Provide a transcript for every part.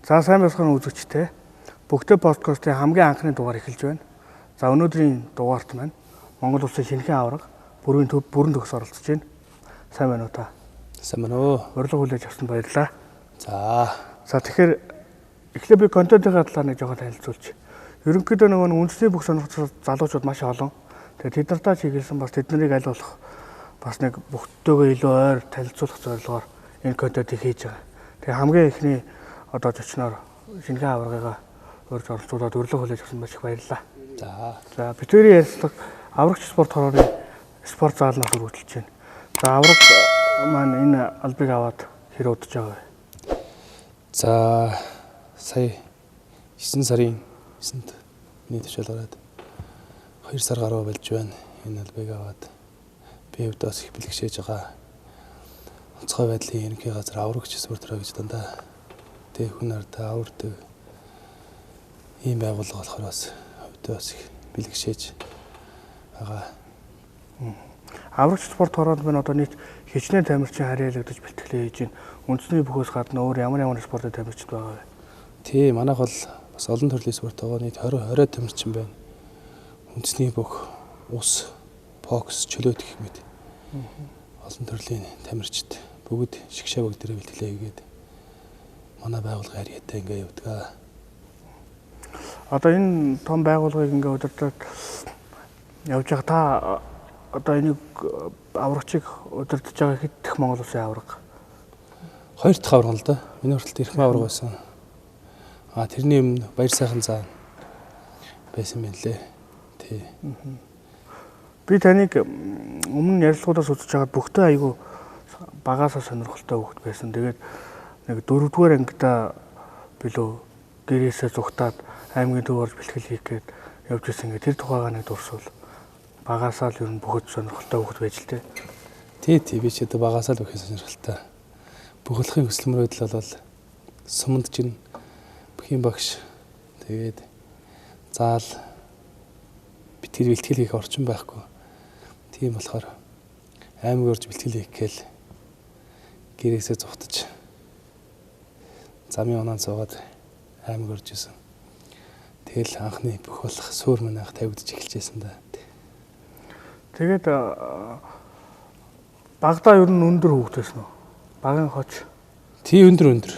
За сайн байцгаана үзэгчтэй. Бүгдээ подкастын хамгийн анхны дугаар эхэлж байна. За өнөөдрийн дугаарт маань Монгол улсын шинэхэн аварга бүрэн төгс оролцож байна. Сайн байна уу та? Сайн байна уу. Урилга хүлээж авсан баярлалаа. За тэгэхээр эхлээ би контентын талаар нэг жоохон танилцуулж. Ерөнхийдөө нөгөө үндэсний бүх сонирхолтой залуучууд маш олон. Тэгээд тэд нартаа чиглэсэн бас тэднийг аль болох бас нэг бүгдтэйгээ илүү ойр танилцуулах зорилгоор энэ контентыг хийж байгаа. Тэгээд хамгийн ихний одоо зочноор шинэхэн аваргыг урьж оролцуулаад урилга хүлээж авсан маш их баярлалаа. За бидний ярилцлага аврагч спорт хорооны спорт заалнаас үргэлжилж байна. За авраг маань энэ албыг аваад хэр удаж байгаа вэ? За сая 9 сарын 9-нд миний төшөөл гараад 2 сар гаруй болж байна. Энэ албыг аваад би өвдөөс их бэлгшээж байгаа. Онцгой байдлын ерөнхий газар аврагч спортоо гэж дандаа тэг хүн ардаа авардаг ийм байгууллага болохоор бас өвдөөс их бэлгшээж байгаа. Аврагч спорт хороонд маань одоо нийт хичнээн тамирчин харьяалагдаж бэлтгэлээ хийж байна. Үндэсний бүхээс гадна өөр ямар спортын тамирчид байгаа вэ? Тий, манайх бол бас олон төрлийн спорт байгаа. Нийт 20 тамирчин байна. Үндэсний бүх ус, бокс, чөлөөт гэх мэт. Олон төрлийн тамирчид бүгд шигшээ бүгд дээрээ бэлтгэлээ хийгээд манай байгууллага харьяатай ингээ явдаг. Одоо энэ том байгууллагыг ингээ удирдах явж байгаа та одоо энийг аврагчийг удирдах байгаа хэддэх Монгол улсын аварга? 2 дахь аварга л да. Миний хүртэл эрхэм аварга байсан. Тэрний өмнө баяр сайхан заа байсан байна лээ. Тий. Би таныг өмнө ярилцлагуудаас үзэж байгаад бүгдээ айгүй багаасаа сонирхолтой хөвгт байсан. Тэгээд нэг 4-р ангидаа билүү гэрээсээ зүгтаад аймгийн төв орж бэлтгэл хийх гээд явж ирсэн. Ингээд тэр тухайгаа нэг дурсвал багаасаа л ер нь бүгд сонирхолтой хөвгт байж л тээ. Тий би ч одоо багаасаа л бүхэн сонирхолтой. Бүхлэхийн хүсэл мөрөөдөл бол суманд чинь бүхийн багш тэгээд заал бэлтгэл хийх орчин байхгүй. Тийм болохоор аймаг орж бэлтгэл хийх гээл гэрээсээ зүгтаж замын унаан суугаад аймаг орж исэн. Тэгэл анхны бүх болох суур манайх тавигдж эхэлжсэн да. Тэгээд багтаа ер нь өндөр хөвгтэйсэн үү? Багын хоч. Тий өндөр.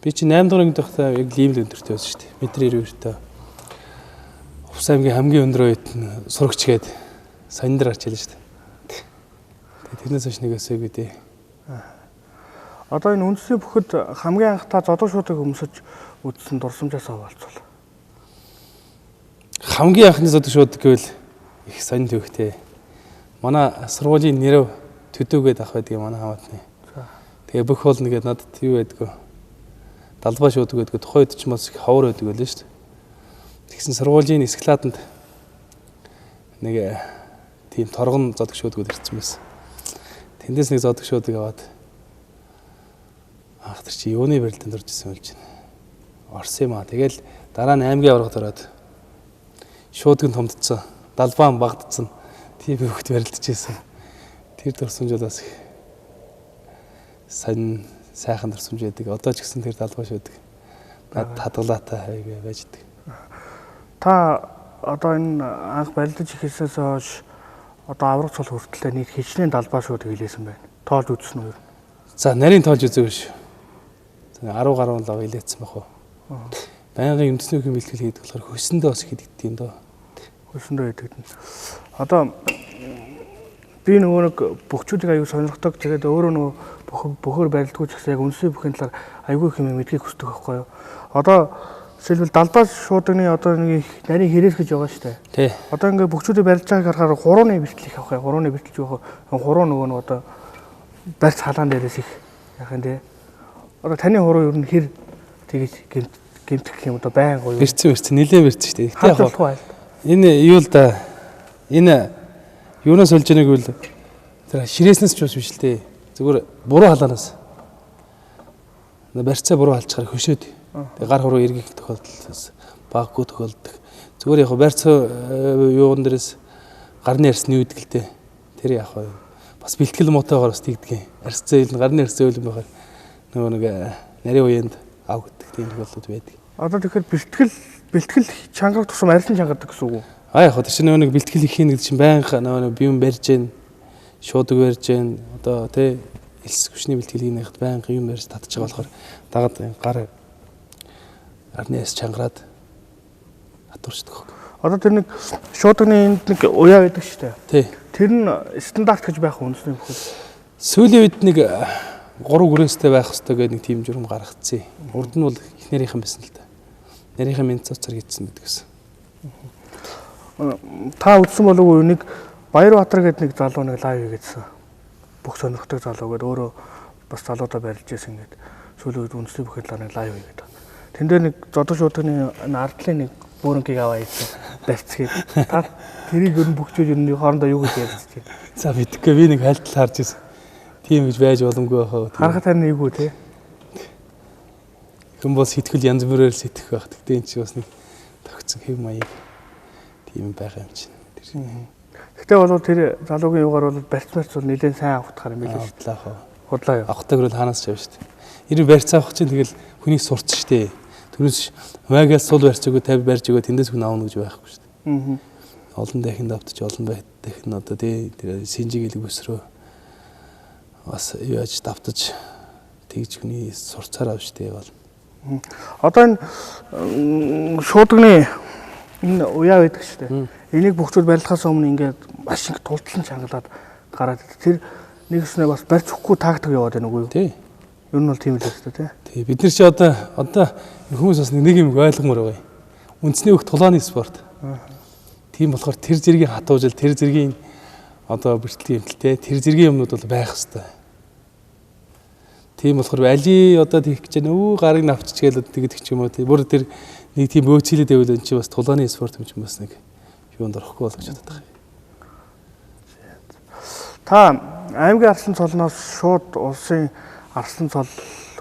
Би чи 8 дугаар ангид байхдаа яг ийм л өндөртэй байсан шүү дээ. Метр 92-тэй. Увс аймгийн хамгийн өндөр үед нь сурагч гээд сандраар арчилсан шүү дээ. Тэгээд тэрнээс хойш нэг өсөө гэдэг. Одоо энэ үндэсний бүхэд хамгийн анх та зодон шуудыг өмсөж үзсэн дурсамжаасаа болцвол. Хамгийн анхны зодон шууд гэвэл их сонир төвхтэй. Манай сургуулийн нэрв төдөөгээд ах байдаг манай хамаатны. Тэгээ бүх бол нэгээд надад юу байдгүй. Далбаа шууд гэдэггүй тухайн үед ч бас их ховор байдаг байлаа шүү дээ. Тэгсэн сургуулийн эсклаатанд нэг тийм торгон зодог шуудгууд ирсэн байсан. Тэндээс нэг зодог шуудыг аваад тэр чи юуны барилданд орж исэн болж байна. Орсон юм аа. Тэгэл дараа нь аймгийн аваргад ороод шуудганд томдсон. Далбаан багдсан. Тийм хөвгт барилдажсэн. Тэр дурсамж бол бас их сайхан дурсамж байдаг. Одоо ч гэсэн тэр далбаа шуудаг. Над хадгалаатай байждаг. Та одоо энэ анх барилдаж ихээсээс хойш одоо аврагч цол хүртэл нийт хичнээн далбаа шууд хийлээсэн байна. Тоолж үзсэн үү? За нарийн тоолж үзээгүй шүү. 10 гаруй лав илээсэн байх уу. Байнгын үндэсний хэмжээ бэлтгэл хийдэг болохоор хөсөндөө бас хийдэгдэх юм доо. Хөсөндөө хийдэгдэн. Одоо би нөгөө нэг бөхчүүдийг аягүй сонирхдаг. Тэгээд өөрөө нөгөө бөхөр барилдгүй ч гэсэн яг үндэсний бүхэн талаар аягүй их юм мэдхийг хүсдэг байхгүй юу. Одоо жишээлбэл далбаа шуудагны одоо нэг нарийн хэрэг гэж байгаа шүү дээ. Тий. Одоо ингээ бөхчүүдийг барилж байгааг харахаар хурууны бэлтгэл их авах. Хурууны бэлтэлж явах. Хуруу нөгөө нь одоо барьц халаан дээрээс их яхин тий. Одоо таны хуруу ер нь хэр тэгэж гэмтэх юм одоо байн гоё. Бэрцэн нилээн бэрцэн шүү дээ. Тэг яг энэ юу л да. Энэ юунаас олж ийнэг үл тэр ширээснээс ч биш л дээ. Зүгээр буруу халаанаас. Барьцаа буруу халчаар хөшөөд. Тэг гар хуруу эргэх тохиолдол баггүй тохиолддог. Зүгээр яг барьцаа юуган дээрээс гарны арсны үүдгэлтэй. Тэр яг бас бэлтгэл муутайгаар бас тэгдэг юм. Арсцаа ил гарны арсцаа ил байхаар нөгөө нэг нарийн уянд ав гэдэг тийм тохиолдлууд байдаг. Одоо тэгэхээр бэлтгэл чангарах тусам арилсан чангардаг гэсэн үг үү? Яг хөө тэр чинь нэг бэлтгэл их хийнэ гэдэг чинь байнга нэг бие юм барьж гэн шуудаг барьж гэн одоо тий элс хүчний бэлтгэл хийнэхэд байнга юм барьж татчих байгаа болохоор дагаад гар арнаас чангараад хатуурчдаг. Одоо тэр нэг шуудагны энд нэг уяа байдаг шүү дээ. Тий. Тэр нь стандарт гэж байх үндэсний бүхэл. Сүүлийн үед нэг 3 гүрээстэй байх хэрэгтэй гэдэг нэг тийм журам гаргацсан. Урд нь бол их нарийнхан байсан л да. Нарийнхан Менцоцор хийсэн гэдэг гэсэн. Та үзсэн болов уу нэг Баярбаатар гэдэг нэг залуу нэг лайв хийгээдсэн. Бүх сонирхдаг залуу гэдэг өөрөө бас залуудаа барилж ирсэн гэдэг. Сүүлийн үед үндэсний бүхэл нэг лайв хийгээд байна. Тэн дээр нэг зодон шуудагны ардлын нэг бүрэнгийг аваа ийсэн барьцгээд та тэрийг ер нь бүгчүүд ер нь хоорондоо юу гэж ярьж байна. За мэдгүй би нэг хайлтал харж ирсэн. Тийм гэж байж боломгүй байхаа. Харахад тань нэг үү те. Хүн бол сэтгэл янз бүрээр сэтгэх байх. Тэгтээ энэ чинь бас нэг тогтсон хэв маяг тийм байгаа юм чинь. Гэтэ бол тэр залуугийн юугаар бол барьцмарч бол нэлээд сайн авахтахаар юм билээ шүү дээ. Худлаа юу. Авахтаг бол хаанаас ч авч шүү дээ. Ирээ барьц авах чинь тэгэл хүнийг сурч шүү дээ. Тэрнээс маягаар сул барьц өгөө 50 барьж өгөө тэндээс хүн аавна гэж байхгүй шүү дээ. Олон дахинд автаж олон дахин одоо тэр синжиг илэг өсрөө бас яаж давтаж тэгж хүний сурцаар авч дээ бол. Одоо энэ шуудагны энэ уяа байдаг шүү дээ. Энийг бүгцүүд барилгахаас өмнө ингээд маш их тултлан чангалаад гараад тэр нэгснээ бас барьж өгөхгүй тактик яваад байна үгүй юу? Тий. Ер нь бол тийм л шүү дээ тий. Бид нар чи одоо хүмүүс бас нэг юм ойлгомоор байгаа. Үндэсний хөх тулааны спорт. Тийм болохоор тэр зэргийн хатуужил тэр зэргийн одоо бэртлийн эмтэлтэй тэр зэргийн юмнууд бол байх хэвээр. Тийм болохоор али одоо тийх гэж нөө гарыг навччихгээл тэгдэг ч юм уу тий. Бүр тэр нэг тийм бөөцөлөд байвал энэ чи бас тулааны спорт юм чи бас нэг юунд орохгүй болгож чаддаг. Та аймгийн арслан цолноос шууд улсын арслан цол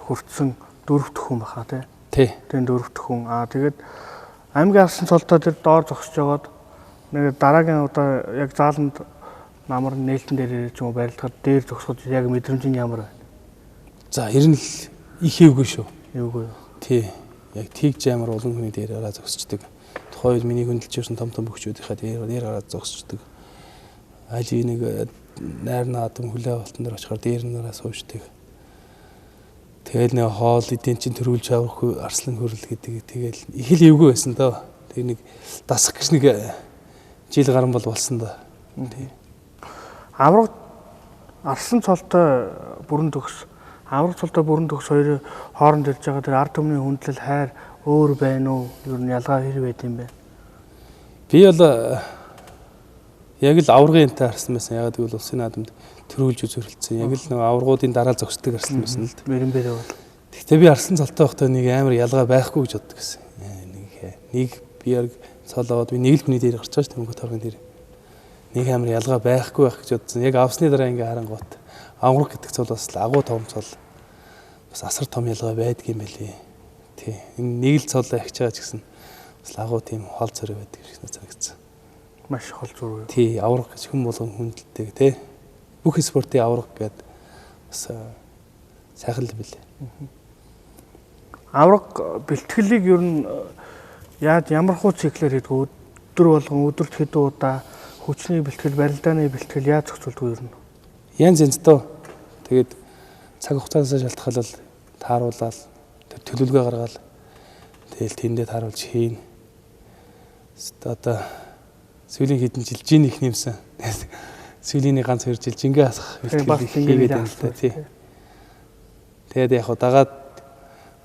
хүртсэн 4 дэх хүн баха тий. Тий. Тэр 4 дэх хүн. Тэгээд аймгийн арслан цолтой тэр доор зогсож байгаад нэг дараагийн удаа яг зааланд намар нээлтэн дээр ч юм уу барилдахад дээр зогсоход яг мэдрэмж нь ямар байна? За ер нь их хэвгүй шүү. Эвгүй юу? Тий. Яг тэгж амар олон хүний дээр гараад зогсчдөг. Тухайн үед миний хөндлөж ирсэн том бөхчүүдийнхаа дээр гараад зогсчдөг. Али нэг найр наадам хүлээ болтон дээр очихоор дээр нараа сууждаг. Тэгэл нэг хоол эдийн чин төрүүлж авахгүй арслан хөрөл гэдэг. Тэгэл их л эвгүй байсан доо. Тэг нэг дасах гэж нэг жил гарan бол болсон да. Тий. Авраг арслан цолтой бүрэн төгс авраг цолтой бүрэн төгс хоёрын хооронд ирж байгаа тэр ард түмний хүндлэл хайр өөр байна уу? Ер нь ялгаа хэр байд юм бэ? Би бол яг л аврагын энтэй харсан байсан. Яг гэвэл улсын наадамд төрүүлж үзүүлсэн. Яг л нэг аврагуудын дараа зогсдог харсан байсан л да. Мэрэн бэрээ бол. Гэхдээ би арслан цолтой байхдаа нэг амар ялгаа байхгүй гэж боддог гэсэн. Нэг би яг цолоод би нэг л хүний дээр гарч байгаа шүү дээ мөнгө торгон дээр. Нэг амар ялгаа байхгүй байх гэж бодсон. Яг авсны дараа ингээ харангуут авраг гэдэг цол бас агуу том цол. Бас асар том ялгаа байдгийм байлээ. Тий. Энэ нэг л цолоо ахиж байгаа ч гэсэн бас агуу тийм хол зөрөө байдаг шиг санагдсан. Маш хол зөрөө. Тий, авраг гэж хүн болгон хүндэлдэг тий. Бүх спортын авраг гэдэг бас сайхан л билээ. Авраг бэлтгэлийг ер нь яаж ямар хуу циклэр хийдэг өдөр болгон өдөрт хэдэн удаа хүчний бэлтгэл, барилдааны бэлтгэл яаж зохицуулдаг ер нь? Янз янз доо. Тэгээд цаг хугацаанаас шалтгаалал тааруулаад тэр төлөвлөгөө гаргаад тэгэл тэндээ тааруулж хийн. Одоо сүүлийн хэдэн жил жин их нэмсэн. Сүүлийн ганц 2 жил жингээ асах бэлтгэл хийгээд байна л да тий. Тэгээд яг дагаад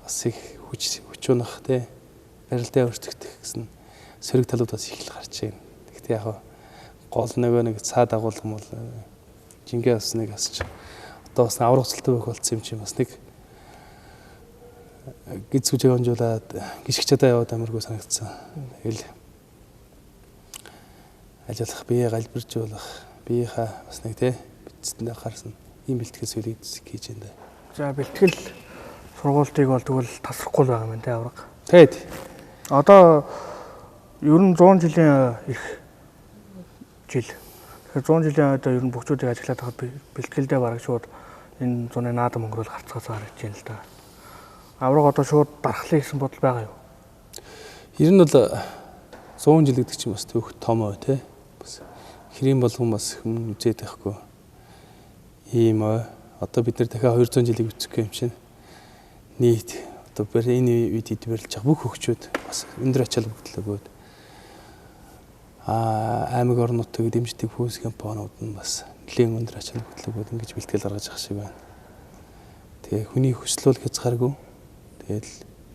бас их хүчунах тий. Барилдаа өөрчлөгдөх гэсэн сөрөг талууд бас их л гарч байна. Гэхдээ яг гол нэг цаа дагуулсан бол жингээ бас нэг асч одоо бас аврах цолтой байх болсон юм чинь бас нэг гиз хүчээ онжуулаад гიშгч чадаа яваад амаргүй санагдсан. Тэгэл ажиллах бие галбиржуулах биеийнхаа бас нэг тий бичсэндээ гарсан ийм бэлтгэл зүйлийг хийж байна. За бэлтгэл сургуулийг бол тэгвэл тасрахгүй л байгаа юм тий авраг. Тэгэд одоо ер нь 100 жилийн их жил. Тэгэхээр 100 жилийн одоо ер нь бүгчүүдийг ажиллаад байхад бэлтгэлдээ бараг шууд энэ зуны наадам өнгөрөөл гарцгаасаа харагдаж байна л да. авраг одоо шууд дарахлаа гэсэн бодол байгаа юу? Ер нь бол 100 жил гэдэг чинь бас төөх том ой тий. Бас хэрийн болгон бас хүн үзээд байхгүй. Ийм ой. Одоо бид нар дахиад 200 жилийг үцэх юм шиг. Нийт одоо энэ үед барилж байгаа бүх хөгчүүд бас өндөр ачаал бүгдлэгөөд аймаг орнуудыг дэмждэг фүүс компаниуд нь бас нэлийн өндөр ачаал бүгдлэгөөд ингэж бэлтгэл гаргаж авах шиг байна. Тэгээ хүний хүсэл бол хязгааргүй. Тэгэл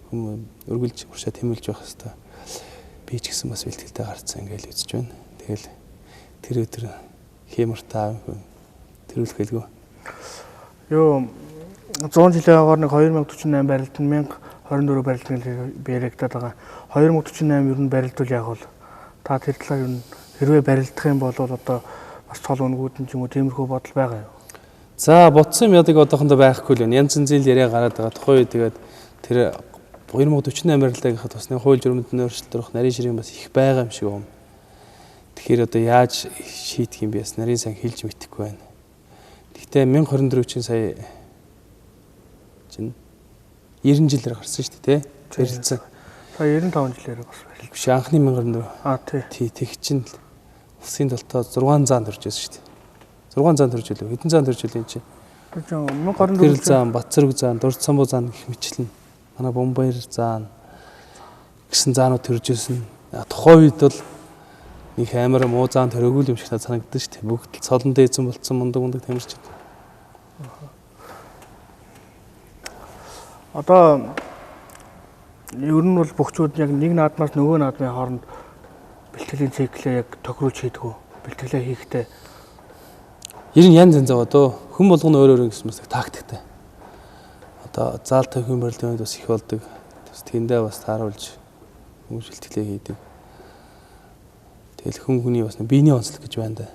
хүм өргөлж уршаа тэмүүлж байх хэвээр би ч гэсэн бас бэлтгэлтэй гарцсан ингээл үзэж байна. Тэгэл тэр өдөр хэмэртаа тэрүүлэх хэлгүй. Юу 100 жилийн агаар нэг 2048 барилт нь 1024 барилтыг баригдаад байгаа. 2048 ер нь барилдвал яг бол та тэр талаар ер нь хэрвээ барилдах юм бол одоо бас цол өнгүүд нь ч юм уу тиймэрхүү бодол байгаа юу? За бодсон юм ядаг одоохондоо байхгүй л байна. Янз янзын яриа гараад байгаа. Тухайн үед тэгээд тэр 2048 барилтыг хахад бас нэг хууль журманд өөрчлөлтөрөх нарийн ширийн бас их байгаа юм шиг юм. Тэгэхээр одоо яаж шийдэх юм бэ? Нарийн сан хэлж мэдэхгүй байна. Гэхдээ 1024 чинь сая чинь 90 жилээр гарсан шүү дээ, тий? Барилдсан. Сая 95 жилээр бас барилдсан. Биш анхны 1024. Тий. Тэг чинь улсын долтоо 6 заан төрж байсан шүү дээ. 6 заан төрж үлээ. Хэдэн заан төрж үлээ энэ чинь? 1024 заан, Батцэрэг заан, Дурд самбуу заан гэх мэтлэн. Манай Бомбаяр заан гэсэн заанууд төрж ирсэн. Тухайн үед бол нэг амар муу заан төрөөгүй юм шиг санагддаг шүү дээ. Бүгд цолон дээдсэн болцсон мундаг тамирч. Одоо ер нь бол бөхчүүд яг нэг наадмаас нөгөө наадмын хооронд бэлтгэлийн циклээ яг тохируулж хийдэг үү? Бэлтгэлээ хийхдээ ер нь янз янз байгаа дөө. Хүн болгоно өөр гэсэн мэт тактиктэй. Одоо заал тохиом барилтын үед бас их болдог. Бас тэндээ бас тааруулж хүмүүс бэлтгэлээ хийдэг. Тэгэл хүний бас биений онцлог гэж байна да.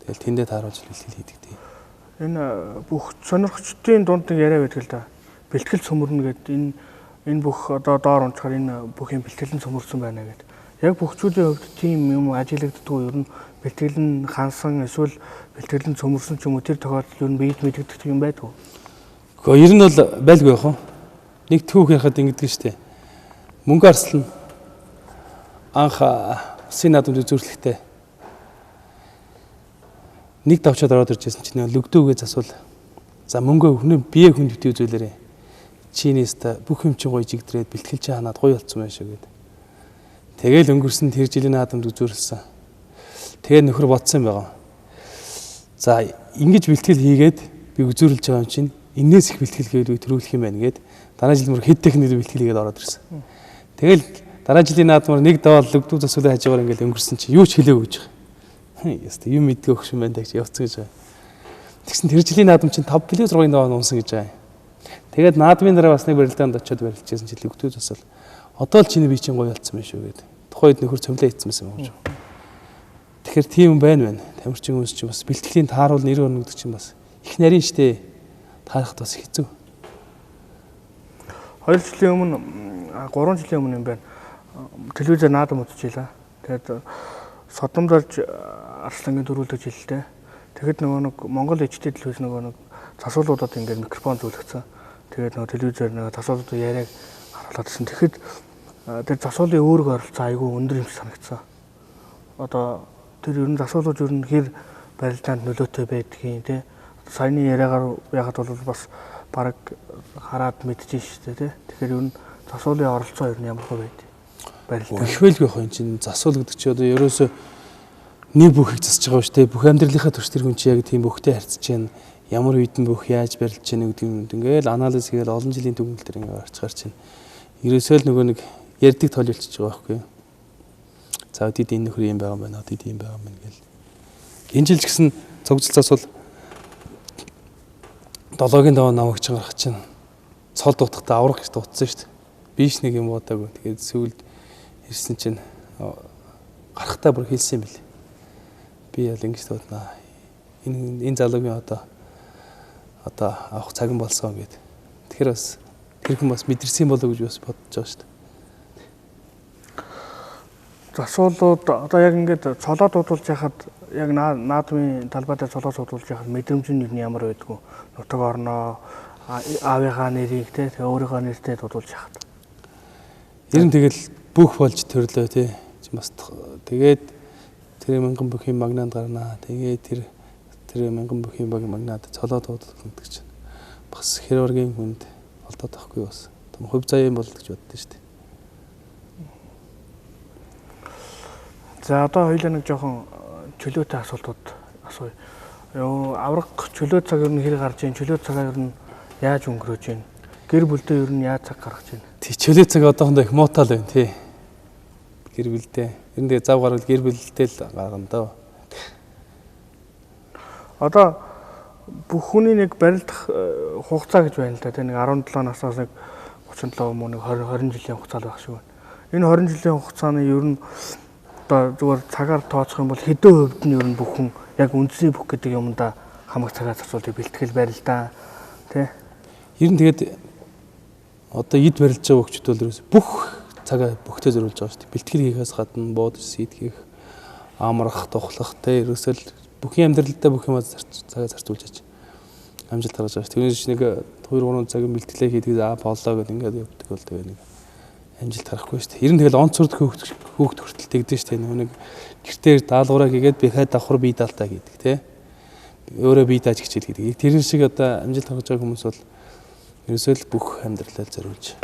Тэгэл тэндээ тааруулж бэлтгэл хийдэг тийм. Энэ бүх сонирхчдын дунд нэг яриа байдаг л да. Бэлтгэл цөмөрнө гэдэг энэ бүх одоо доор унцахаар энэ бүх юм бэлтгэл нь цөмөрсөн байна гэдэг. Яг бөхчүүдийн хувьд тийм юм ажиглагддгүй ер нь бэлтгэл нь хансан эсвэл бэлтгэл нь цөмөрсөн ч юм уу тэр тохиолдолд ер нь биед мэдэгдэх юм байдгүй. Гэхдээ ер нь бол байлгүй яах вэ? Нэг түүх яхад ингэдэг штэ. Мөнгө арслан анх улсын наадамд үзүүлэхдээ нэг давчаад ороод ирж байсан чинь лөгдөөгээ засвал за мөнгөө хүний бие хүнд битээ үзүүлээрэ. Чинээс та бүх юм чинь гоё жигдрээд бэлтгэл чи ханаад гоё болцсон байх шүү гэдэг. Тэгэл өнгөрсөн тэр жилийн наадамд үзүүлсэн. Тэгээ нөхөр бодсон юм байгаа. За ингэж бэлтгэл хийгээд би үзүүлж байгаа юм чинь энээс их бэлтгэл хийгээд төрүүлэх юм байна гэд дараа жил мөр хэд техник бэлтгэл хийгээд ороод ирсэн. Тэгэл дараа жилийн наадмаар нэг даваа лөгдөө засвалын хажуугаар ингээл өнгөрсөн чи юу ч хэлээгүй гэж байгаа. Яста юм мэдгүй өгш юм байна гэж явцсан гэж байгаа. Тэгсэн тэр жилийн наадам чинь 5 кг 6 даваа унсан гэж байгаа. Тэгээд наадмын дараа бас нэг барилдаанд очиод барилжсэн чи лөгдөө засвал одоо л чиний бие чинь гоё болцсон байх шүү гэдэг. Тухайд нөхөр цомлоо хийцсэн байсан юм шиг. Тэгэхээр тийм юм байна. Тамирчин хүмүүс чинь бас бэлтгэлийн тааруул нэр өрнө гэдэг чинь бас их нарийн штэ. Таарахт бас хэцүү. 2 жилийн өмнө 3 жилийн өмнө юм байна. Телевизээр наадам үзчихлээ. Тэгээд Содомдорж Арслангийн дөрүүлдэг жилдээ. Тэгэхэд нөгөө нэг Монгол ичтэй телевиз нөгөө нэг засуулуудад ингээд микрофон зөвлөгцсөн. Тэгээд нөгөө телевизээр нөгөө засуулуудын яриаг харуулад ирсэн. Тэгэхэд тэр засуулын өөрөг оролцоо айгүй өндөр юм санагдсан. Одоо тэр ер нь засуулууд ер нь хэр барилдаанд нөлөөтэй байдгийг тий. Саяны яриагаар яхад бол бас бараг хараад мэдчихэж шүү дээ тий. Тэгэхээр ер нь засуулын оролцоо ер нь ямар хөө байд? Барилдаа. Их байлгүй хоо энэ чинь засуул гэдэг чи одоо ерөөсөө нэг бүхийг засаж байгаа шүү дээ. Бүх амьдралынхаа төрч тэр хүн чи яг тийм бүхтэй харьцаж байна. Ямар үйдэн бүх яаж барилж байна гэдэг юм ингээл анализ хийгээл олон жилийн түгэл төр ингээд орчгаар чинь. Ерөөсөө л нөгөө нэг ярддаг тоол болчихж байгаа байхгүй юу? За өдид энэ нөхөр юм байгаа юм байна. Өдид юм байгаа юм байна гэл. Энэ жил ч гэсэн цогцолцоос бол 7-гийн даваа намагч гарах чинь цол дуутахтаа аврах гэж дуутсан шүү дээ. Биш нэг юм удаагүй. Тэгээд сүүлд ирсэн чинь гарахтаа бүр хэлсэн юм бэл. Би ял ингэж дуудана. Энэ залуугийн одоо авах цаг нь болсон гэд. Тэгэхээр бас тэр хүн бас мэдэрсэн болов гэж бас бодож байгаа шүү дээ. Засуулууд одоо яг ингээд цолоо дуудулж яхад яг наадмын талбай дээр цолоо дуудулж яхад мэдрэмж нь ямар байдгүй. Нутаг орноо аавынхаа нэрийг те өөрийнхөө нэртэй дуудуулж яхад. Ер нь тэгэл бүх болж төрлөө тий. Бас тэгээд тэр мянган бүхий магнаад гарнаа. Тэгээд тэр мянган бүхий магнаад цолоод дуудах гэдэг чинь бас хирургийн хүнд олдоод тахгүй бас. Том хувь заяа бол гэж боддоо шүү дээ. За одоо хоёулаа нэг жоохон чөлөөтэй асуултууд асууя. Авраг чөлөө цаг ер нь хэр гарч ийн, чөлөө цагаа ер нь яаж өнгөрөөж байна? Гэр бүлдээ ер нь яаж цаг гаргаж байна? Тий чөлөө цаг одоохондоо их муутал байна тий. Гэр бүлдээ. Ер нь зав гарвал гэр бүлдээ л гаргана даа. Одоо бүх хүний нэг барилдах хугацаа гэж байна л да. Тэ нэг 17 наснаас нэг 37 мөн нэг 20 жилийн хугацаа л байх шиг байна. Энэ 20 жилийн хугацааны ер нь одоо зүгээр цагаар тооцох юм бол хэдэн хувьд нь ер нь бүхэн яг үндэсний бүх гэдэг юмдаа хамаг цагаа зарцуулж бэлтгэл барилдаа тий. Ер нь тэгээд одоо эд барилж байгаа хөгчд бол бүх цагаа бүгдээ зориулж байгаа шүү дээ. Бэлтгэл хийхээс гадна буудаж сийтгэх, амрах, тухлах тий ерөөсөл бүхэн амьдралдаа бүх юм цагаа зарцуулж байгаа. Амжилт гаргаж байгаа шүү. Тэрнээс нэг 2-3 цагийн бэлтгэлээ хийдэг болоо гэдэг ингээд явдаг бол тэгээ нэг амжилт гарахгүй шүү дээ. Ер нь тэгэл онцорд хөөгд хүртэл тэгдэж шүү дээ. Нэг гэртээр даалгавраа хийгээд бихад давхар бие даалтаа гэдэг тий. Өөрөө бие дааж хичээл гэдэг. Тэр шиг одоо амжилт гаргаж байгаа хүмүүс бол ерөөсөө л бүх амьдралаа зориулж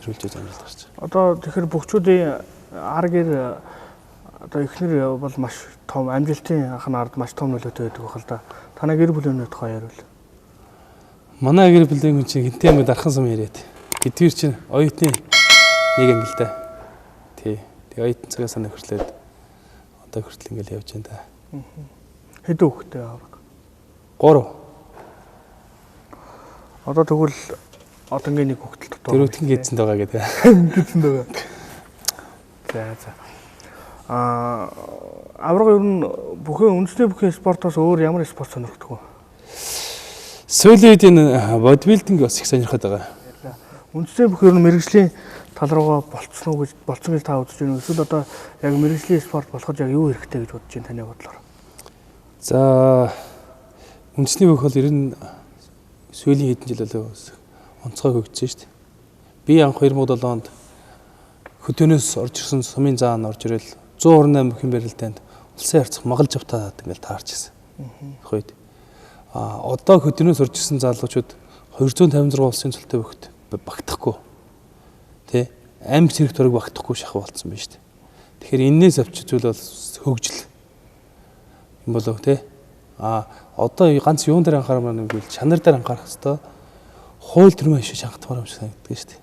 амжилт гарч байгаа. Одоо тэгэхээр бүгчүүдийн ар гэр одоо эхнэр бол маш том амжилтын анхны ард маш том нөлөөтэй байдаг байх л да. Танай гэр бүлийн тухай яриул. Манай гэр бүлийн хүн чинь гинтэй юм дархан сум яриад. Гэдгээр чинь оюутны нэг ангил да. Тий. Тэгээ оюутан цагаас нөхөрлөөд одоо хүртэл ингээл явж байна да. Хэдэн хүүхэдтэй авраг? 3. Одоо тэгвэл одонгийн нэг хүүхэд л дутуу. Дөрөвтгөн гидсэнд байгаа гэдэг. Гидсэнд байгаа. За. Авраг ер нь бүхэн үндэсний бүхэн спортоос өөр ямар спорт сонирхдаг вэ? Сүүлийн үед энэ бодибилдинг бас их сонирхоод байгаа. Үндэсний бүх ер нь мэрэгжлийн тал руугаа болцсон уу гэж та үзэж байна уу? Эсвэл одоо яг мэрэгжлийн спорт болоход яг юу хэрэгтэй гэж бодож байна таны бодлоор? За үндэсний бүх бол ер нь сүүлийн хэдэн жил болоо онцгой хөгжсөн шүү дээ. Би анх 2007 онд хөдөөнөөс орж ирсэн сумын заан орж ирэл 128 бүхэн барилдаанд улсын харьцах магалж автаад ингээл таарч ирсэн. Хойд. Одоо хөдөөнөөс орж ирсэн залуучууд 256 улсын цолтой бөхт багтахгүй. Тэ? Амьд зэрэг төрөг багтахгүй шахав болсон байна шүү дээ. Тэгэхээр энээс авч зүйл бол хөгжил юм болов те. Одоо ганц юун дээр анхаарах юм бол чанар дээр анхаарах хэвээр хууль дүрмээ шиж хангалтмаар юм шиг санагддаг шүү дээ.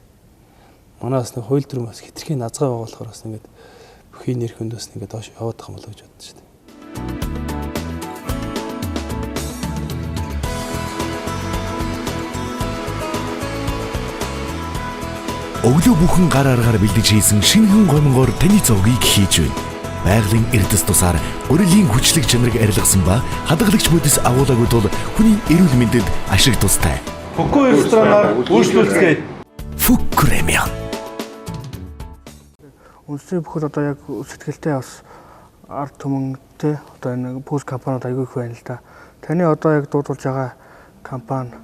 Манаас нэг хууль дүрм бас хитрхийн назгаа байгаа болохоор бас ингээд бүхийн нэр хүнд бас ингээд доош яваад байгаа юм болов гэж боддоо шүү дээ. Өглөө бүхэн гар аргаар бэлдэж хийсэн шинэхэн гомгоор таны зовгийг хийж байна. Байгалийн эрдэс тусаар гурилын хүчлэг чанарыг арилгасан ба хадгалагч бүдэс агуулаагүй тул хүний эрүүл мэндэд ашиг тустай. Фуку ресторанаар үйлчлүүлцгээе. Фукремиан. Үндэсний бүхэл одоо яг сэтгэлтэй бас ард түмэнтэй одоо энэ пүүс компаниуд аягүй их байна л да. Таны одоо яг дуудулж байгаа компани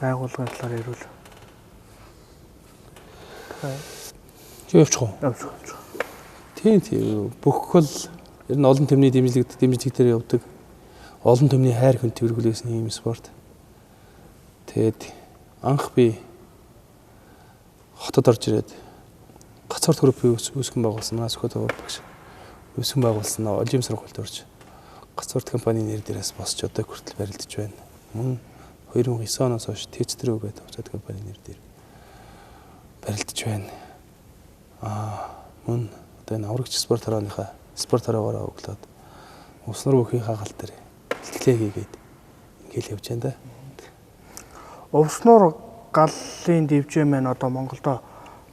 байгууллагын талаар ярил. Явчих уу? Тийм. Бүх бол ер нь олон түмний дэмжлэг дээр явдаг. Олон түмний хайр хүнд төвөргүүлсэн ийм спорт. Тэгээд анх би хотод орж ирээд Гацаарт группийн үүсгэн байгуулсан нас хөтө багш. Үүсгэн байгуулсан олимпийн сургуульд орж Гацаарт компанийн нэр дээрээс босч одоо хүртэл барилдаж байна. Мөн 2009 оноос хойш Тэцтрүү гэдэг Гацаарт компанийн нэр дээр барилдаж байна. Мөн одоо энэ аврагч спорт хараагаар өглөөд уснар бүхийн хагалт дээр бэлтгэлээ хийгээд ингээл явж байна да. Уснар галлын дивжээ маань одоо Монголдо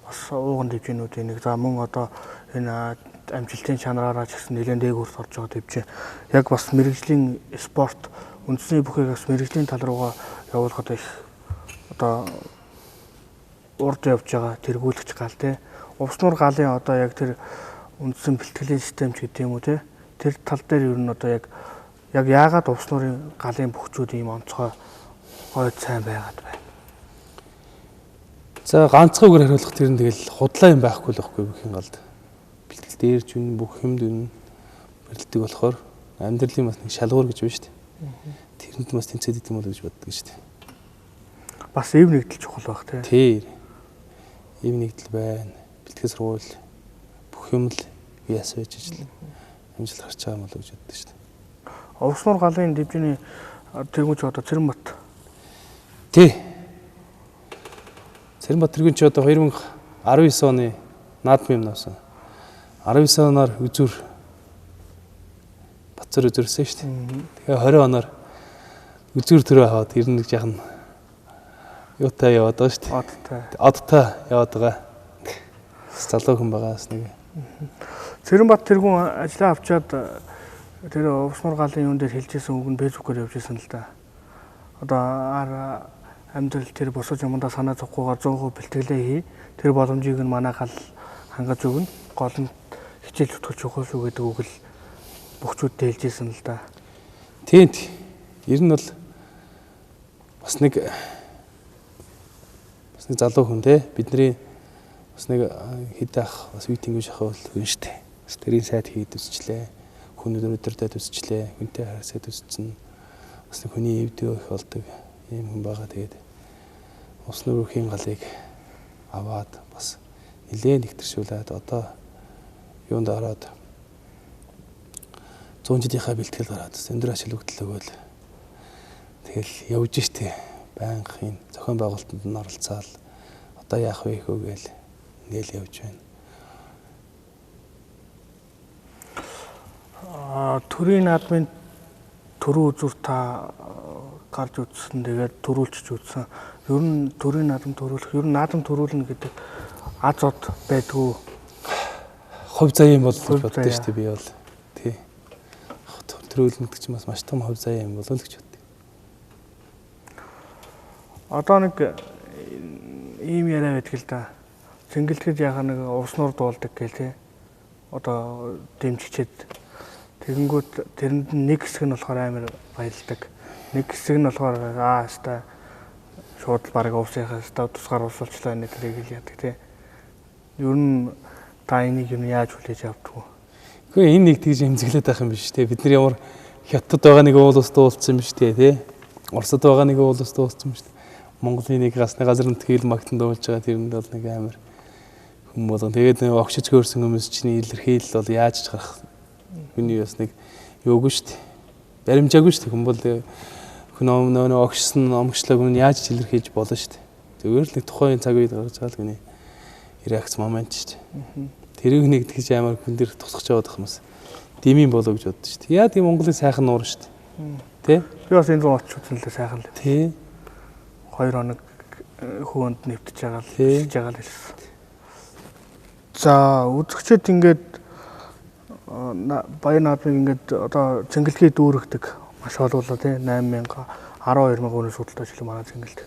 бас ууган дивжээнүүдийн нэг. За мөн одоо энэ амжилтын чанараараа ч гэсэн нэлээд дээгүүрт орж байгаа дивжээ. Яг бас мэрэгжлийн спорт үндэсний бүхийг бас мэрэгжлийн тал руугаа явуулахад их одоо урд явж байгаа тэргүүлэгч гал те. Уснар галын одоо яг тэр үндсэн бэлтгэлийн систем ч гэдэг юм уу те. Тэр тал дээр ер нь одоо яг яагаад уснарын галын бүхчүүд ийм онцгой гойд сайн байгаад байна. За ганцхан үгээр хариулах тэр нь тэгэл худлаа юм байхгүй л байхгүй бүхэн галд. Бэлтгэл дээрж үн бүх юмд үн бэлддэг болохоор амьдралын бас нэг шалгуур гэж байна шүү дээ. Тэрэнд бас тэнцээд идэм болов гэж боддог шүү дээ. Бас ив нэгдэл чухал байх тий. Тэр ив нэгдэл байна. Бэлтгэл сургууль бүх юм л яас байж ижил амжилт гарч байгаа юм болов гэж боддог шүү дээ. Овснор галын дэвжний тэргүүч одоо Цэрэнбат. Тий. Цэрэнбат тэргүүн чи одоо 2019 оны наадмын юм нуусан. 19 оноор үзүр Бацар үзүрсэн шүү дээ. Тэгээ 20 оноор үзүр төрөө хаваад 91 жахан юутай яваад байгаа шүү дээ. Одтой яваад байгаа. Залуу хүн байгаас нэг. Цэрэнбат тэргүүн ажиллаа авчаад тэр Овснор галын юун дээр хэлжсэн үг нь фэйсбүүкээр явжсэн л да. Одоо амьдрал тэр босож юмдаа санаа зовхгүйгээр 100% бэлтгэлээ хий. Тэр боломжийг нь манай гал хангаж өгнө. Гол нь хичээл зүтгэж явах шүү гэдэг үг л бөхчүүдтэй хэлжсэн л да. Тийм. Ер нь бол бас нэг залуу хүн те бидний бас нэг хэд ах бас үеийн шахав хүн штэ. Бас тэрийн сайд хийд үзчлээ. Хүн өдөртэй үзчлээ. Хүнтэй харьцаад үзсэн. Бас нэг хүний эвдөө их болдог ийм хүн байгаа. Тэгээд Овснор өрхийн галыг аваад бас нэлээд нэгтэршүүлээд одоо юунд ороод 100 жилийнхаа бэлтгэл гараад өндөр ажил өгдлөөгөл тэгэл явж штэ. Байнгын зохион байгуулалтанд нь оролцоод одоо яах вэ хөөгээл ингээл явж байна. Төрийн наадмын төрөө үзүр та гарч үзсэн. Тэгээд төрүүлчих үзсэн. Ер нь төрийн наадам төрүүлэх, ер нь наадам төрүүлнэ гэдэг аз од байдгүй. Хувь заяа юм бол гэж боддоо шүү дээ би бол. Тий. Төрүүлнэ гэдэг чинь бас маш том хувь заяа юм болов л гэж боддог. Одоо нэг ийм яриа байдаг л да. Цэнгэлтгэж яхаа нэг Овснор дуулдаг гэл тий. Одоо дэмжигчээд тэгэнгүүт тэрэнд нэг хэсэг нь болохоор амар баялдаг. Нэг хэсэг нь болохоор хаста шууд баг овсынхаас тусгаар усуулчлаа нэг тэрийг л яадаг тий. Ер нь та энийг юу яаж хүлээж авдаг вэ? Гэхдээ энэ нэг тэгж эмзэглээд байх юм биш тий. Бид нар ямар хятад байгаа нэг уул ус дуулсан юм биш тий. Оросд байгаа нэг уул ус дуулсан юм биш. Монголын нэг гасны газар нутгийг магтан дуулж байгаа тэрэнд бол нэг амар хүн болгон. Тэгээд нэг огшиж хөөрсөн хүмүүс чинь илэрхийлэл бол яаж ч гарах хүний бас нэг юугүй шүү дээ. Баримжаагүй шүү дээ. Хүн бол хүн нөө огшсон омгчлог нь яаж ч илэрхийлж болно шүү дээ. Зүгээр л нэг тухайн цаг үед гарч байгаа л хүний реакц момент шүү дээ. Тэрийг нэг тэгж амар хүн дээр тусгаж яваад байх юмс. Димийн болоо гэж боддоо шүү дээ. Яа тийм Монголын сайхан нуур шүү дээ. Тэ? Би бас энэ руу очиж үзсэн л сайхан л. Тэ. 2 хоног хөөнд нэвтэж байгаа л хийж байгаа л хэлсэн. За үзэгчд ингээд баян наадмыг ингээд одоо цэнгэлгээ дүүргдэг маш олоолаа тий 8000 12000 хүний судалтай жилийн манай цэнгэлт.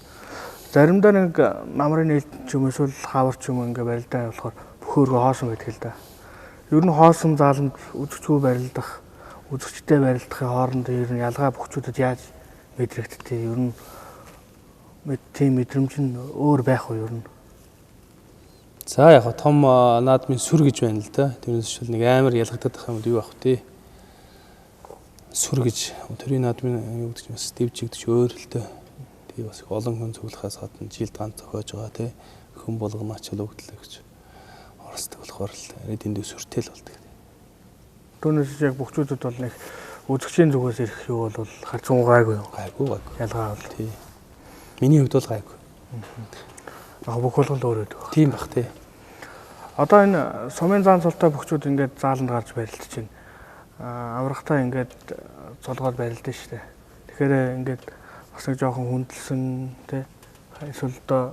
Заримдаа нэг намрын нээлт ч юм эсвэл хавар ч юм ингээд барилдаа явуулахаар бөхөөргөө хоосон байдаг л да. Ер нь хоосон зааланд үзэгчгүй барилдах, үзэгчтэй барилдахын хооронд ер нь ялгаа бөхчүүдэд яаж мэдрэгдтээ ер нь тийм мэдрэмж нь өөр байх уу ер нь. За яг том наадмын сүр гэж байна л да. Тэрнээс шил нэг амар ялгагдах юм юу байх вэ? Сүр гэж төрийн наадмын юу гэдэг чинь бас дэвжигдэж өөр л дээ. Тэгээ бас олон хүн цуглахаас гадна жилд ганц зохиож байгаа тий. Хүн болгоно ачаал өгдлөө гэж. Оросдог болохоор л арай дэндүү сүртэй л болдог. Түүнээс яг бөхчүүдэд бол нэг үзэгчийн зүгээс ирэх юу бол харцсан гайгүй юу? Гайгүй. Ялгаа бол тий. Миний хувьд бол гайгүй. Бүх болгонд өөр өдөг. Тийм бах тий. Одоо энэ сумын зан цолтой бөхчүүд ингээд зааланд гарч барилдаж байна. Аврагтаа ингээд цолгоод барилдаж штэ. Тэгэхээр ингээд бас нэг жоохон хүндэлсэн тий. Эсвэл одоо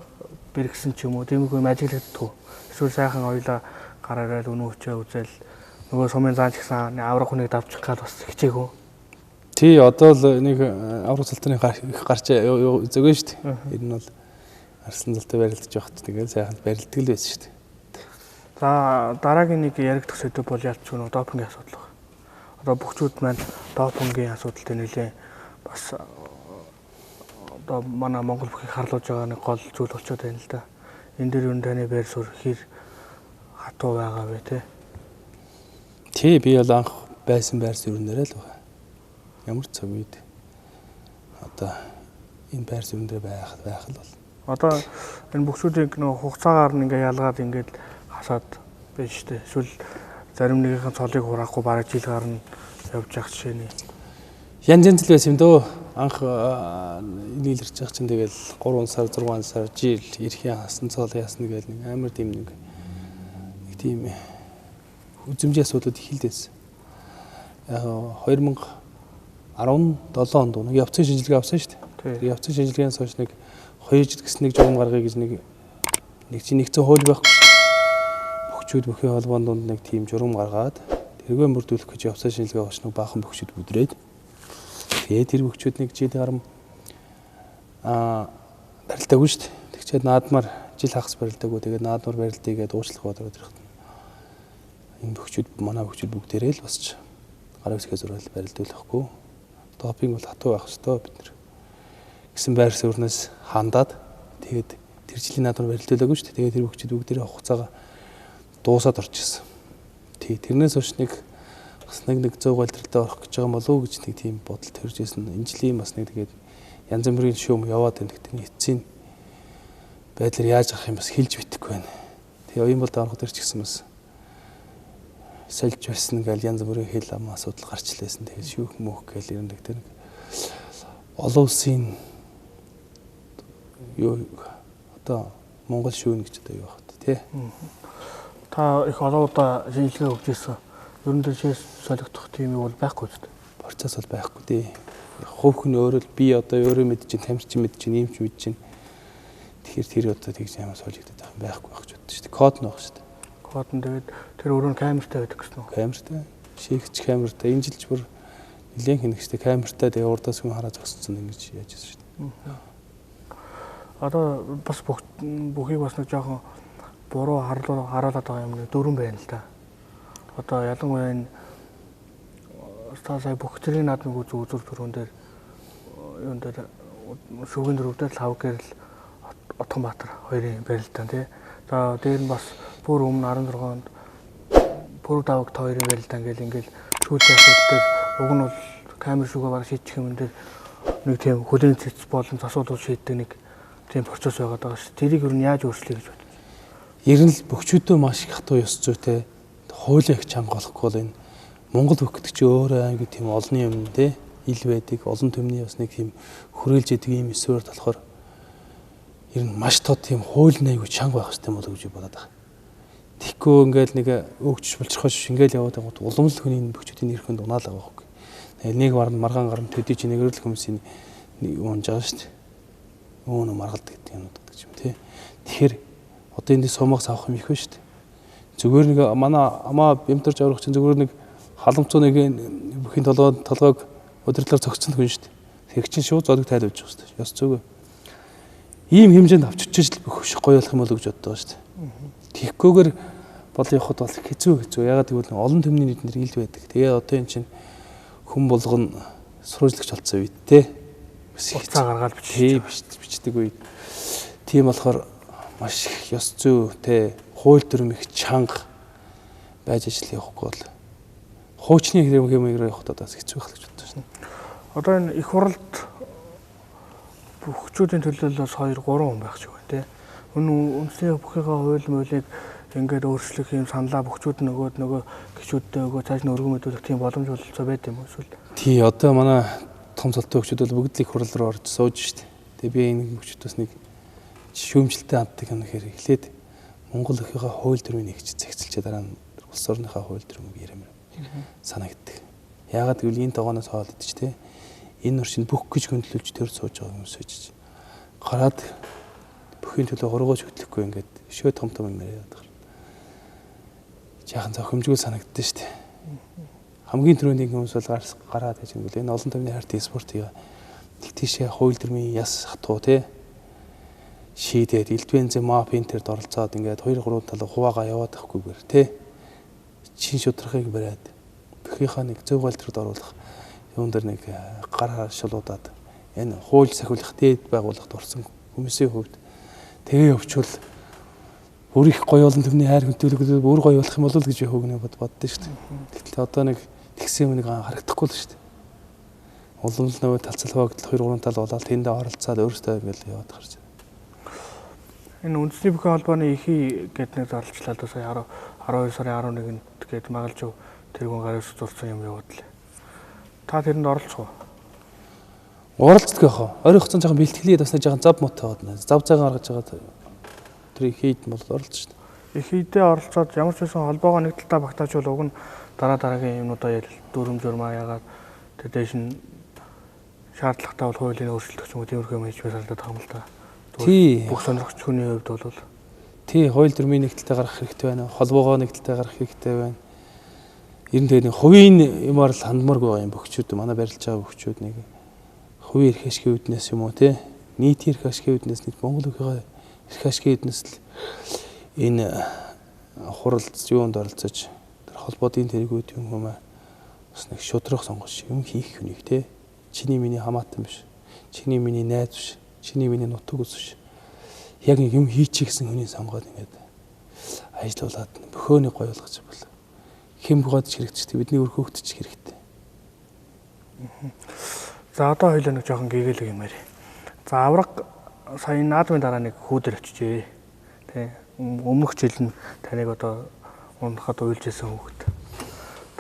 бэргсэн ч юм уу тиймэрхүү юм ажиглагддаг. Эсвэл сайхан ойлоо гараарай өнөө өчөө үзэл нөгөө сумын зан ч гэсэн авраг хүнийг давчих гал бас хичээгөө. Тий одоо л нэг авраг цолтны гарч зөгөө штэ. Энэ нь бол арслан золтой барилдаж явахт тэгээд сайхан барилдаг л байсан штэ. За дараагийн нэг яригдах сэдв бол ялч нөгөө допингийн асуудал байна. Одоо бөхчүүд маань допингийн асуудалтай нэлээ бас одоо манай Монгол бүхийг харлуулж байгаа нэг гол зүйл болчиход байна л да. Энэ дээр юу таны байр суурь хэр хатуу байгаа вэ те? Тий, би бол анх байсан байр суурьнараа л байгаа. Ямар цаг үед одоо энэ байр суурин дээр байх л бол. Одоо энэ бүхчүүдийг нөгөө хугацаагаар нь ингээ ялгаад ингээд хасаад байна шүү дээ. Эсвэл зарим нэгэн цолыг хураахгүй бараг жил гарна явж явах жишээний. Янз л байсан юм дөө. Анх нийлэрч явах чинь тэгэл 3 сар 6 сар жил эрхийн хасан цол ясна гэл нэг амар тийм нэг тийм үзмжийн асуудлууд их л дэсэн. 2017 онд нэг явцын шинжилгээ авсан шүү дээ. Тэр явцын шинжилгээний хойш нэг 2 жил гэсэн нэг журам гаргая гэж нэг чинь нэгцэн хууль байхгүй. Бүхчүүд бүхийн холбооны дунд нэг тийм журам гаргаад тэргээ мөрдүүлэх гэж явцын шинжилгээ авч нэг баахан бүхчүүд бүдрээд тэгээд тэр бүхчүүд нэг жилийн гарам барилдаагүй шүү дээ. Тэгчээд наадмаар жил хагас барилдаагүй тэгээд наадмаар барилдъя гэдээ уучлах бодоод ирэхэд энэ бүхчүүд манай бүхчүүд бүгдээрээ л босч гар үсгээ зурвал барилдуулахгүй. Допинг бол хатуу байх ёстой бид нар гэсэн байр суурнаас хандаад тэгээд тэр жилийн наадмаар барилдуулаагүй шүү дээ. Тэгээд тэр бүхчүүд бүгдээрээ хугацаагаа дуусаад орчихсон. Тэрнээс хойш нэг зөв галтралтай орох гэж байгаа болов уу гэж нэг тийм бодол төрж ирсэн. Энэ жилийн бас нэг тэгээд янз бүрийн шүүм яваад байна. Тэгтээ эцсийн байдлаар яаж авах юм бас хэлж мэдэхгүй байна. Тэгээ оюун болд ороход ирч гисэн бас сольж байсан гэл янз бүрийн хэл ам асуудал гарч лээсэн. Тэгээд шүүх мөх гэл ирнэ гэдэг нэг олон улсын юу одоо Монгол шүүн гэж одоо юу багт тий. Та их олон удаа шинжилгээ өгч ирсэн. Ер нь дэшээс солигдох тийм юм бол байхгүй шүү дээ. Процесс бол байхгүй дээ. Хувь хүн өөрөө л би одоо өөрөө мэдчихээн, тамирчин мэдчихээн, иймч мэдчихээн. Тэгэхээр тэр одоо тэгж ямар солигдоод байгаа байхгүй байх ч боддоо шүү дээ. Код нь байх шүү дээ. Код нь тэгээд тэр өөрөө камертай байдаг гэсэн үү? Камертай. Шийгч камертай. Энэ жилч бүр нэлээд хинэгчтэй камертай тэгээ урдаас хүн хараа зогссон ингэж яаж байсан шүү дээ. Одоо бас бүхийг бас нэг жоохон буруу харуулад байгаа юм нэг дөрвөн байна л да. Одоо ялангуяа энэ сая бүх төрлийн наадмыг үзүүр төрөн дээр юун дээр шүүгийн дөрөв дээр лав гэрэл Отгонбаатар хоёрын барилдаан тий. За дээр нь бас бүр өмнө 16-нд бүр давагт хоёрын барилдаан гэл ингээл шүүлийн асуудал дээр уг нь бол камер шүүгээ баг шийдчих юм дээр нэг тийм хөлийн цэц болон асуудал шийддэг нэг тийм процесс байгаад байгаа ш. Тэрийг юу яаж өөрчлөе гэж бодож байна. Ер нь л бөхчүүдөө маш их хатуу ёс зүйтэй хуулийн их чанга болохгүй бол энэ Монгол бүхдэг чи өөрөө ангид тийм олон юм те ил байдаг олон төмний бас нэг тийм хүрээлж идэг юм эсвэр болохоор ер нь маш тод тийм хуулийн аягүй чанга байх хэрэгтэй болов гэж бодоод байгаа. Тэгэхгүй ингээл нэг өөгч булчрахаш ингээл яваад байгаа уламжлал хүний бөхчүүдийн нэрхэнд унаал байгаа байхгүй. Нэг маргаан гарна төдий чи нэгрэл хүмүүсийн уунж байгаа шүү дээ. Өөөнө маргалдаг гэдэг юм гэдэг юм те. Тэгэхээр одоо энд сумагс авах юм их байна шүү дээ. Зүгээр нэг манай амаа бямтарч аврах чинь зүгээр нэг халамцуу нэг бүхийн толгойг удирдлаар зогцсон хүн шүү дээ. Тэг чинь шууд зодог тайлбарж байгаа шүү дээ. Ёс зүгөө. Ийм хэмжээнд авчирч л бүх гоё болох юм болов гэж боддог шүү дээ. Тэгхгүйгээр бол явахд бол хэцүү. Ягаад гэвэл олон төмний нийтнэр ил байдаг. Тэгээ одоо эн чинь хүн болгоно сурвалжлагч болсон үед те. Уцаа гаргаад бичдэг үед. Тийм болохоор маш их ёс зүй те хууль дүрм их чанга байж ажил явахгүй бол хуучны хэмээр явахд бас хэцүү байх гэж боддог шин. Одоо энэ их хурлд бүхчүүдийн төлөөлөл 2-3 хүн байх ч үгүй тий. Үнэхээр бүхийнхээ хууль муулийг ингээд өөрчлөх юм саналаа бүхчүүд нөгөө гişүүдтэй өгөө цааш нь өргөн мэдүүлэх тийм боломж болцоо байд юм уу эсвэл. Тий одоо манай том цолтой бүхчүүд бол бүгд л их хурл руу орж сууж штт. Тэгээ би энэ бүхчүүдээс нэг шүүмжлэлтэй ханддаг юм хэрэг эхлээд Монгол өхийнхээ хууль дүрмийг нэгж зэгцэлчээ дараа нь улс орныхаа хууль дүрмийг ярмаар санагддаг. Яагаад гэвэл энэ тогооноос хоол идэж те энэ орчин бүх гэж хөндлөлж төр сууж байгаа юм сууж гараад бүхийн төлөө хургууч хөтлөхгүй ингээд өшөө том юм яриад байгаа. Жаахан зохимжгүй санагддаг шүү дээ. Хамгийн түрүүний хүмүүс бол гараад яж юм бол энэ олон төвний харт спортыг тэгтээшээ хууль дүрмийн яс хатуу те шийдээд элдвэнзэ мапинтерд оролцоод ингээд 2-3 талаа хуваагаа яваад авахгүйгээр те чин шудрахыг бариад бүхийнхаа нэг зөв галтрууд оруулах юун дээр нэг гар шалуудаад энэ хууль сахиулах дээд байгууллагад орсон хүмүүсийн хувьд тэгээ өвчвөл бүр их гоё олон төмний хайр хөтөлгөл бүр гоё болох юм бол гэж хөөгнө боддоо шүү дээ. Гэтэл одоо нэг тэгсэн юм нэг харагдахгүй л шүү дээ. Улам л нөгөө талцал хуваагдал 2 3 тал болоод тэндээ оролцоод өөрөөсөө ингээл яваад гарч байна. Энэ үндэсний бүхэн холбооны ихий гэдэг нэг зарлалчлаа одоо сая 12 сарын 11-нд гээд Магалжуу тэргүүн гараас зурсан юм яваад лээ. Та тэрэнд оролцох уу? Оролцдог яах вэ? Ойрын хугацаанд жоохон бэлтгэлээд бас нэг жоохон зав муутай байна. Зав цагаан гаргаж байгаа тэр ихийд бол оролцож шүү дээ. Ихийдээ оролцоод ямар ч байсан холбоогоо нэг талдаа багтаачвал уг нь дараагийн юмнуудаа ял дүрм журмаа ягаад тэр дэш нь шаардлагатай бол хуулийн өөрчлөлт ч юм уу тиймэрхүү юм хийж байсаалдаад байгаа юм л да. Тий. Бүх сонирхогч хүний хувьд бол тий хууль дүрмийн нэг талтай гаргах хэрэгтэй байна. Холбоогоо нэг талтай гаргах хэрэгтэй байна. Ер нь тэгээд хувийн юмар л хандмааргүй байгаа юм бөхчүүд манай барилж байгаа бөхчүүд нэг хувийн эрх ашигын үүднээс юм уу тий нийтийн эрх ашигын үүднээс нэг Монгол өхөө эрх ашигын үүднээс л энэ хуралц юунд оролцож тэр холбоодын тэргүүд юм уу бас нэг шудрах сонгож юм хийх хүнийг тий чиний миний хамаатан биш чиний миний найз биш чиний миний нутаг ус биш яг нэг юм хийчих гэсэн хүний сонгоод ингээд ажиллаулаад бөхөөний гоё болгож бол хэм бодож хэрэгцээ бидний өр хөөгдөж хэрэгтэй. За одоо хоёлаа нэг жоохон гэгээлэг юм ярь. За авраг сая наадмын дараа нэг хүүдэр очижээ. Тэ өмнөх жил нь таныг одоо унахад уйлжсэн хүүхэд.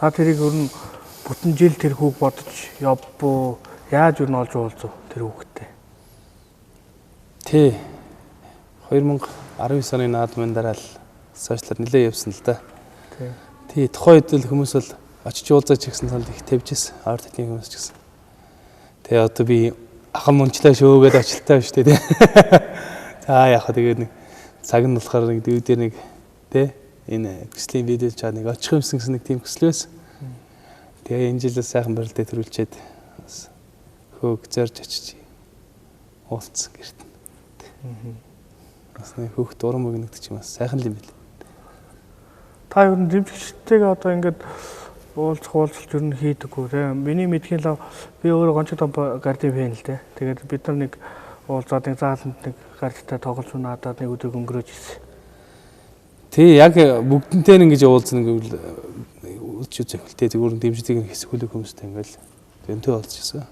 Та тэрийг ер нь бүтэн жил тэр хүүг бодож явбуу яаж юу н олж уулзав тэр хүүхэдтэй. Тэ 2019 оны наадмын дараа л сошиалар нэлээд явсан л да. Тий тухайн үед л хүмүүс бол очиж уулзаач гэсэн санал их тавьжсэн. Ард хэдийн хүмүүс ч гэсэн. Тэгээ одоо би ахын мунчлаа шөөгээд очилтаа биш тий. За яг хаа тэгээд нэг цаг нь болохоор нэг дүүдээр нэг тий энэ гислийн видео чаа нэг очих юмсан гэсэн нэг тийм хүсэл байсан. Тэгээ энэ жилээс сайхан барилдаа төрүүлчихэд бас хөөг зорж очиж уулзсан гэрт. Бас нэг хөөх дурам өгнөгдөж юм бас сайхан л юм байл. Та ер нь дэмжигчтэйгээ одоо ингээд уулзалт ер нь хийдэггүй тийм. Миний мэдхийн лав би өөрөө гончид том гардын фэн л дээ. Тэгээд бид нар нэг уулзаад нэг зааланд нэг гардтай тоглож надад нэг өдөр өнгөрөөж ирсэн. Тий яг бүгднтэй ингэж уулзна гэвэл үуч зөвхөлтэй зүгээр дэмждэг хэсгүүлэг хүмүүстэй ингээл өнтөө уулзчихсан.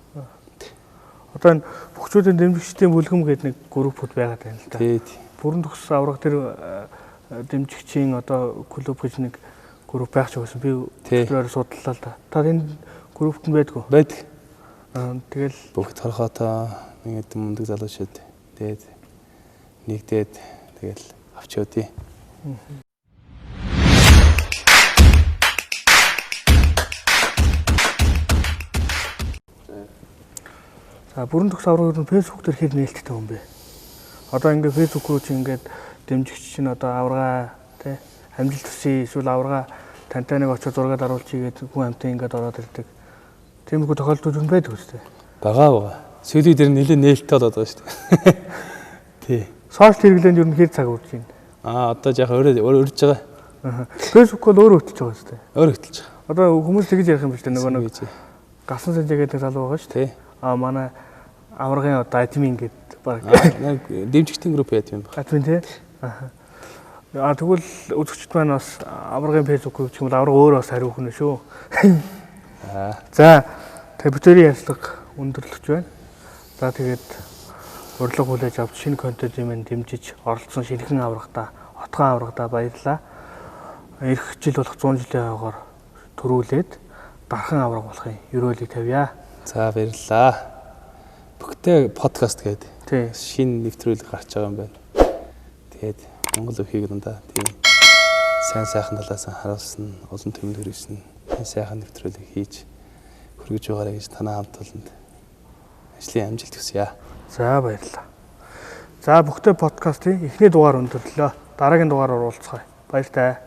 Одоо энэ бөхчүүдийн дэмжигчдийн бүлгэм гэдэг нэг группуд байгаад байна л да. Тий. Бүрэн төгс авраг тэр дэмжигчийн одоо клуб гэж нэг групп байх ч байсан. Би өөрөөр судлалаа л да. Та энэ группт нь байдгүй? Байдаг. Тэгэл бүгд хорхоотоо нэг мундаг залуучууд тэгээд нэгдээд тэгэл авчиодъя. За бүрэн төгс авраг нь фэйсбүүк дээр хэр нээлттэй юм бэ? Одоо ингээд фэйсбүүк рүү чи ингээд дэмжигч чинь одоо аврага тий амжилт төсөө эсвэл аврага тантай нэг очиж зураг даруулчих гээд хүн амтан ингээд ороод ирдэг. Тиймэрхүү тохиолдлууд нь байдаг үстэй. Бага. Сүүлийн дээр нэлээд нээлттэй болоод байгаа шүү дээ. Тий. Сошиал хэрэглээнд ер нь хэр цаг үрж байна? Одоо яг өөрөө өрж байгаа. Фэйсбүүк бол өөрөө хөтлөж байгаа үстэй. Өөрөө хөтлөж байгаа. Одоо хүмүүс тэгж ярих юм биш үү? Нөгөө нэг гасан санжаа гэдэг залуу байгаа шүү дээ. Манай аврагын одоо админ гэдэг баг. Дэмжигчдийн групп админ баг. Админ тий. Тэгвэл үзэгчд маань бас аврагын фэйсбүүк гэх юм бол авраг өөрөө бас хариу өгнө шүү. За компьютерийн ярилцлага өндөрлөж байна. За тэгээд урилга хүлээж авч шинэ контент юм дэмжиж оролцсон шинэхэн аврагтаа, отгон аврагтаа баярлалаа. Ирэх жил болох 100 жилийн хойгоор төрүүлээд дархан авраг болохын ерөөлийг тавья. За баярлалаа. Бүгдээ подкаст гэдэг шинэ нэвтрүүлэг гарч байгаа юм байна. Тэгээд Монгол өхийг дандаа тийм сайхан талаас нь харуулсан, олон төмөнд хүргэсэн сайхан нэвтрүүлэг хийж хүргэж байгаарай гэж танаа хамт олонд ажлын амжилт хүсье. За баярлалаа. За бүгдээ подкастын эхний дугаар өндөрлөө. Дараагийн дугаараар уулзъя. Баяр таа.